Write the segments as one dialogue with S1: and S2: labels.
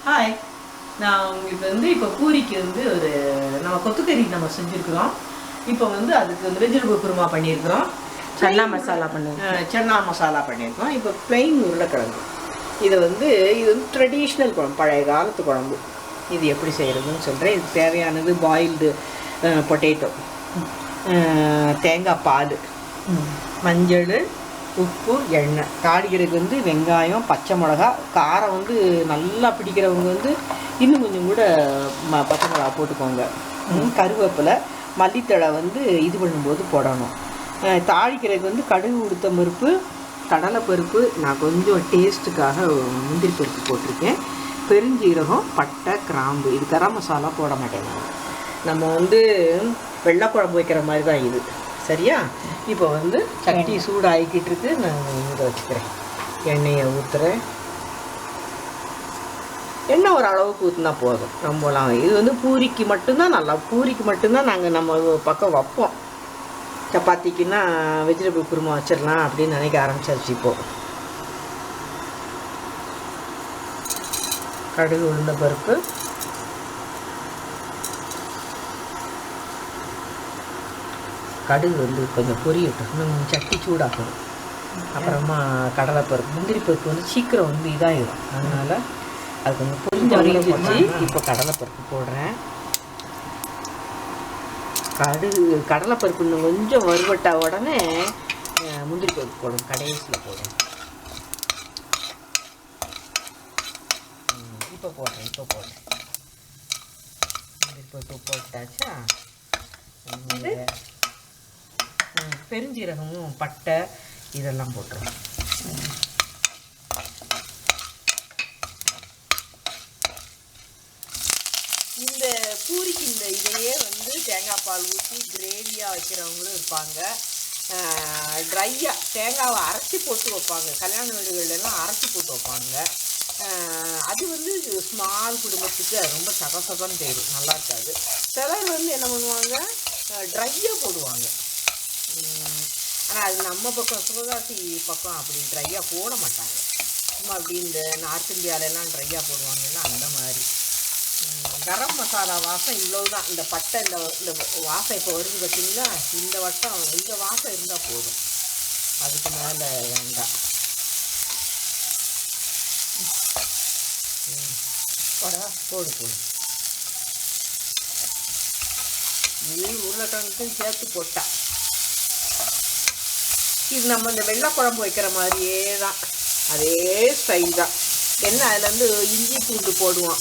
S1: Hi, நான் உங்களுக்கு இப்போ பூரிக்கு ஒரு நம்ம கொத்துக்கறி நம்ம செஞ்சுருக்குறோம். இப்போ அதுக்கு வெஜிடபிள் குருமா பண்ணியிருக்கிறோம்.
S2: சன்னா மசாலா பண்ணியிருக்கோம்.
S1: சன்னா மசாலா பண்ணியிருக்கோம். இப்போ பிளெயின் உருளைக்கிழங்கு இது இது ட்ரெடிஷ்னல் குழம்பு, பழைய காலத்து குழம்பு. இது எப்படி செய்கிறதுன்னு சொல்கிறேன். இதுக்கு தேவையானது பாயில்டு பொட்டேட்டோ, தேங்காய் பால், மஞ்சள், உப்பு, எண்ணெய். தாளிக்கிறதுக்கு வெங்காயம், பச்சை மிளகா, காரம் நல்லா பிடிக்கிறவங்க இன்னும் கொஞ்சம் கூட பச்சை மிளகா போட்டுக்கோங்க. கருவேப்பிலை, மல்லித்தழை இது பண்ணும்போது போடணும். தாளிக்கிறதுக்கு கடுகு, உளுத்தம் பருப்பு, கடலைப்பருப்பு, நான் கொஞ்சம் டேஸ்ட்டுக்காக முந்திரி பருப்பு போட்டிருக்கேன், பெருஞ்சீரகம், பட்டை, கிராம்பு. இது கரம் மசாலா போட மாட்டேன். நம்ம வெள்ளை குழம்பு வைக்கிற மாதிரி தான் இது. சரியா? இப்போ சட்டி சூடாகிக்கிட்டு இருக்கு. நான் இதை வச்சுக்கிறேன். எண்ணெயை ஊற்றுறேன். எண்ணெய் ஒரு அளவுக்கு ஊற்றினா போதும். ரொம்பலாம் இது பூரிக்கு மட்டும்தான், நல்லா பூரிக்கு மட்டும்தான் நாங்கள் நம்ம பக்கம் வைப்போம். சப்பாத்திக்குன்னா வெஜிடபிள் குருமா வச்சிடலாம் அப்படின்னு நினைக்க ஆரம்பிச்சாச்சு. இப்போது கடுகு, உளுந்த பருப்பு, கடுகு கொஞ்சம் பொரியட்டும். இன்னும் சட்டி சூடாக்கணும். அப்புறமா கடலைப்பருப்பு, முந்திரி பருப்பு சீக்கிரம் இதாகிடும். அதனால் அது கொஞ்சம் பொரிஞ்சிச்சு. இப்போ கடலைப்பருப்பு போடுறேன். கடலைப்பருப்பு இன்னும் கொஞ்சம் வறுவட்டா உடனே முந்திரி பருப்பு போடணும். கடைசியில் போடணும். இப்போ போடுறேன். முந்திரி பருப்பு போட்டாச்சா? பெருஞ்சீரகமும், பட்டை, இதெல்லாம் போட்டுருவோம். இந்த பூரிக்கு இதையே தேங்காய் பால் ஊற்றி கிரேவியாக வைக்கிறவங்களும் இருப்பாங்க. ட்ரையாக தேங்காவை அரைச்சி போட்டு வைப்பாங்க. கல்யாண வீடுகளெல்லாம் அரைச்சி போட்டு வைப்பாங்க. அது ஸ்மால் குடும்பத்துக்கு ரொம்ப சகசகன்னு போயிடும், நல்லா இருக்காது. சிலர் என்ன பண்ணுவாங்க, ட்ரையாக போடுவாங்க. ஆனால் அது நம்ம பக்கம், சிவகாசி பக்கம் அப்படி ட்ரையாக போட மாட்டாங்க. சும்மா அப்படி இந்த நார்த் இந்தியாவிலலாம் ட்ரையாக போடுவாங்கன்னா அந்த மாதிரி. கரம் மசாலா வாசம் இவ்வளவுதான். இந்த பட்டை, இந்த வாசம் இப்போ வருது பார்த்தீங்களா? இந்த வாசம் இருந்தால் போதும், அதுக்கு மேலே வேண்டாம். போடு. இது உருளைக்கிழங்குக்கும் சேர்த்து போட்டா இது நம்ம இந்த வெள்ளை குழம்பு வைக்கிற மாதிரியே தான், அதே ஸ்டைல் தான். என்ன அதில் இஞ்சி பூண்டு போடுவோம்.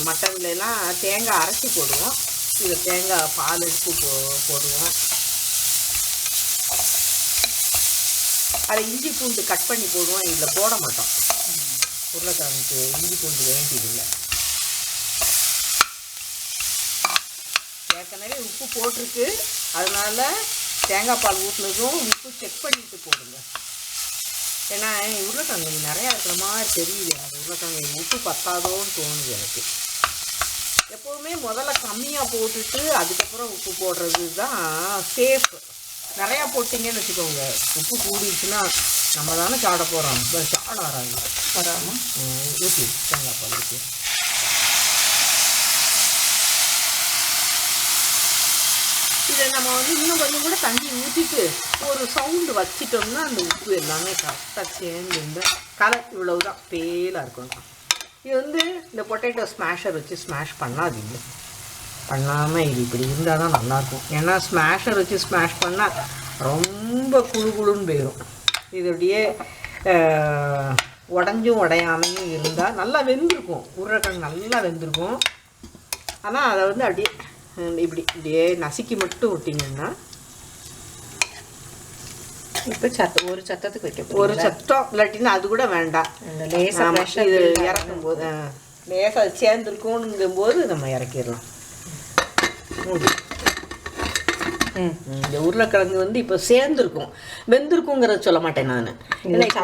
S1: மட்டன்லாம் தேங்காய் அரைச்சி போடுவோம். இதில் தேங்காய் பால் எடுத்து போடுவோம். அதை இஞ்சி பூண்டு கட் பண்ணி போடுவோம். இதில் போட மாட்டோம். உருளைக்கிழங்குக்கு இஞ்சி பூண்டு வேண்டியதில்லை. ஏற்கனவே உப்பு போட்டிருக்கு. அதனால தேங்காய் பால் ஊற்றினதும் உப்பு செக் பண்ணிட்டு போடுங்க. ஏன்னா உருளைக்கிழங்கு நிறையா இருக்கிற மாதிரி தெரியுது எனக்கு. உருளைக்கிழங்கு உப்பு பத்தாதோன்னு தோணுது எனக்கு. எப்போவுமே முதல்ல கம்மியாக போட்டுட்டு அதுக்கப்புறம் உப்பு போடுறது தான் சேஃப். நிறையா போட்டிங்கன்னு வச்சுக்கோங்க, உப்பு கூடிடுச்சுன்னா நம்ம தானே சாட போகிறோம். சாட வராமல் ஊற்றி தேங்காய் பால் ஊற்றி இதை நம்ம இன்னும் கொஞ்சம் கூட தண்ணி ஊற்றிட்டு ஒரு சவுண்டு வச்சிட்டோம்னா அந்த உப்பு எல்லாமே கரெக்டாக சேர்ந்து இந்த கலர் இவ்வளவுதான் பேலாக இருக்கணும். இது இந்த பொட்டேட்டோ ஸ்மாஷர் வச்சு ஸ்மாஷ் பண்ணாதீங்க. பண்ணாமல் இது இப்படி இருந்தால் தான் நல்லாயிருக்கும். ஏன்னா ஸ்மாஷர் வச்சு ஸ்மாஷ் பண்ணால் ரொம்ப குழுன்னு போயிடும். இது அப்படியே உடஞ்சும் உடையாமையும் இருந்தால் நல்லா வெந்திருக்கும். உருளைக்கிழங்கு நல்லா வெந்திருக்கும். ஆனால் அதை அப்படியே இப்படியே நசுக்கி மட்டும் விட்டிங்கன்னா
S2: இப்போ ஒரு சத்தத்துக்கு வைக்க,
S1: ஒரு சத்தம் இல்லாட்டின்னா அது கூட வேண்டாம். இது இறக்கும் போது லேசாக அது சேர்ந்துருக்கும்ங்கும்போது நம்ம இறக்கிடலாம். இந்த உருளைக்கிழங்கு இப்போ சேர்ந்துருக்கும், வெந்திருக்குங்கிறத சொல்ல மாட்டேன் நான்.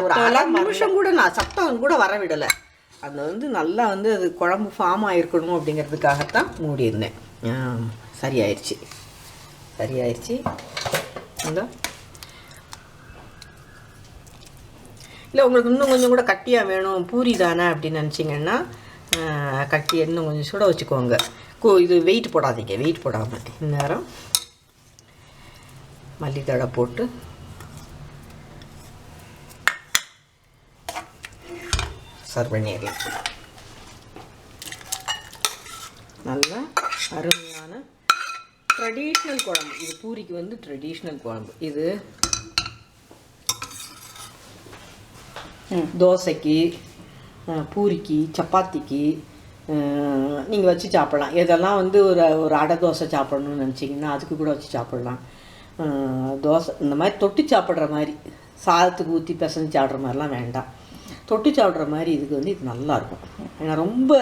S1: ஒரு அரை நிமிஷம் கூட நான் சத்தம் கூட வர விடலை. அது நல்லா அது குழம்பு ஃபார்ம் ஆகிருக்கணும் அப்படிங்கிறதுக்காகத்தான் மூடியிருந்தேன். சரியாயிருச்சு. இந்த இல்லை உங்களுக்கு இன்னும் கொஞ்சம் கூட கட்டியாக வேணும் பூரி தானே அப்படின்னு நினச்சிங்கன்னா கட்டி இன்னும் கொஞ்சம் சுட வச்சுக்கோங்க. இது வெயிட் போடாதீங்க, வெயிட் போடாமல் இந்நேரம் மல்லித்தழை போட்டு சர்வ் பண்ணிடலாம். நல்லா அருமையான ட்ரெடிஷ்னல் குழம்பு. இது பூரிக்கு வந்து ட்ரெடிஷ்னல் குழம்பு. இது தோசைக்கு, பூரிக்கு, சப்பாத்திக்கு நீங்கள் வச்சு சாப்பிட்லாம். இதெல்லாம் வந்து ஒரு அடை தோசை சாப்பிட்ணுன்னு நினச்சிங்கன்னா அதுக்கு கூட வச்சு சாப்பிட்லாம். தோசை இந்த மாதிரி தொட்டு சாப்பிட்ற மாதிரி, சாதத்துக்கு ஊற்றி பிசைஞ்சு சாப்பிட்ற மாதிரிலாம் வேண்டாம். தொட்டு சாப்பிட்ற மாதிரி இதுக்கு வந்து இது நல்லாயிருக்கும். ஏன்னா ரொம்ப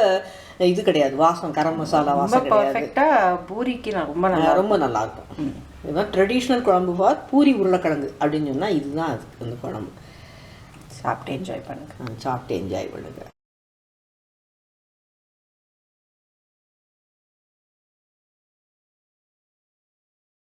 S1: இது கிடையாது, வாசம் கரம் மசாலா வாசம்
S2: பர்ஃபெக்டாக பூரிக்கு ரொம்ப
S1: நல்லாயிருக்கும். இதுதான் ட்ரெடிஷ்னல் குழம்பு ஃபார் பூரி உருளைக்கிழங்கு அப்படின்னு சொன்னால் இதுதான் அது அந்த குழம்பு.
S2: சாப்பிட்டு என்ஜாய் பண்ணுங்க.
S1: சாப்பிட்டு என்ஜாய் பண்ணுங்க.